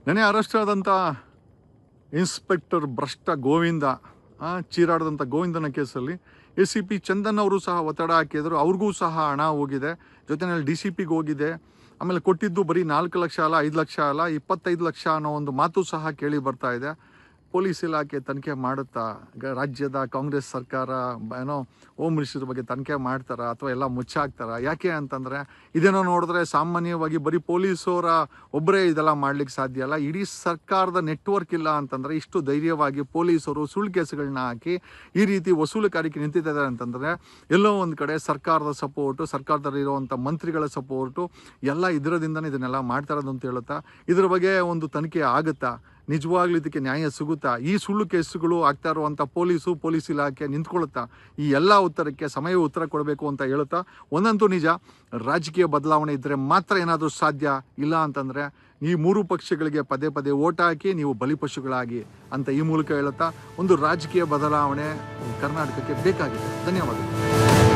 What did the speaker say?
ನೆನೆ ಅರೆಸ್ಟ್ ಆದಂಥ ಇನ್ಸ್ಪೆಕ್ಟರ್ ಭ್ರಷ್ಟ ಗೋವಿಂದ, ಚೀರಾಡದಂಥ ಗೋವಿಂದನ ಕೇಸಲ್ಲಿ ACP ಚಂದನ್ ಅವರು ಸಹ ಒತ್ತಡ ಹಾಕಿದ್ರು. ಅವ್ರಿಗೂ ಸಹ ಹಣ ಹೋಗಿದೆ, ಜೊತೆಯಲ್ಲಿ DCPಗೆ ಹೋಗಿದೆ. ಆಮೇಲೆ ಕೊಟ್ಟಿದ್ದು ಬರೀ 4 ಲಕ್ಷ ಅಲ್ಲ, 5 ಲಕ್ಷ ಅಲ್ಲ, 25 ಲಕ್ಷ ಅನ್ನೋ ಒಂದು ಮಾತು ಸಹ ಕೇಳಿ ಬರ್ತಾ ಇದೆ. ಪೊಲೀಸ್ ಇಲಾಖೆ ತನಿಖೆ ಮಾಡುತ್ತಾ? ರಾಜ್ಯದ ಕಾಂಗ್ರೆಸ್ ಸರ್ಕಾರ ಏನೋ ಹೋಮ್ ಮಿನಿಸ್ಟರ್ ಬಗ್ಗೆ ತನಿಖೆ ಮಾಡ್ತಾರಾ ಅಥವಾ ಎಲ್ಲ ಮುಚ್ಚಾಕ್ತಾರಾ? ಯಾಕೆ ಅಂತಂದರೆ ಇದೇನೋ ನೋಡಿದ್ರೆ ಸಾಮಾನ್ಯವಾಗಿ ಬರೀ ಪೊಲೀಸವರ ಒಬ್ಬರೇ ಇದೆಲ್ಲ ಮಾಡ್ಲಿಕ್ಕೆ ಸಾಧ್ಯ ಅಲ್ಲ. ಇಡೀ ಸರ್ಕಾರದ ನೆಟ್ವರ್ಕ್ ಇಲ್ಲ ಅಂತಂದರೆ ಇಷ್ಟು ಧೈರ್ಯವಾಗಿ ಪೊಲೀಸರು ಸುಳ್ಳು ಕೇಸುಗಳನ್ನ ಹಾಕಿ ಈ ರೀತಿ ವಸೂಲುಗಾರಿಕೆ ನಿಂತಿದ್ದಾರೆ ಅಂತಂದರೆ ಎಲ್ಲೋ ಒಂದು ಕಡೆ ಸರ್ಕಾರದ ಸಪೋರ್ಟು, ಸರ್ಕಾರದಲ್ಲಿರುವಂಥ ಮಂತ್ರಿಗಳ ಸಪೋರ್ಟು ಎಲ್ಲ ಇದರದಿಂದನೇ ಇದನ್ನೆಲ್ಲ ಮಾಡ್ತಾ ಇರೋದು ಅಂತ ಹೇಳುತ್ತಾ, ಇದ್ರ ಬಗ್ಗೆ ಒಂದು ತನಿಖೆ ಆಗುತ್ತಾ? ನಿಜವಾಗ್ಲೂ ಇದಕ್ಕೆ ನ್ಯಾಯ ಸಿಗುತ್ತಾ? ಈ ಸುಳ್ಳು ಕೇಸುಗಳು ಆಗ್ತಾ ಇರುವಂಥ ಪೊಲೀಸ್ ಇಲಾಖೆ ನಿಂತ್ಕೊಳ್ಳುತ್ತಾ? ಈ ಎಲ್ಲ ಉತ್ತರಕ್ಕೆ ಸಮಯ ಉತ್ತರ ಕೊಡಬೇಕು ಅಂತ ಹೇಳುತ್ತಾ, ಒಂದಂತೂ ನಿಜ, ರಾಜಕೀಯ ಬದಲಾವಣೆ ಇದ್ದರೆ ಮಾತ್ರ ಏನಾದರೂ ಸಾಧ್ಯ. ಇಲ್ಲ ಅಂತಂದರೆ ಈ 3 ಪಕ್ಷಗಳಿಗೆ ಪದೇ ಪದೇ ಓಟ್ ಹಾಕಿ ನೀವು ಬಲಿಪಶುಗಳಾಗಿ ಅಂತ ಈ ಮೂಲಕ ಹೇಳುತ್ತಾ, ಒಂದು ರಾಜಕೀಯ ಬದಲಾವಣೆ ಕರ್ನಾಟಕಕ್ಕೆ ಬೇಕಾಗಿದೆ. ಧನ್ಯವಾದಗಳು.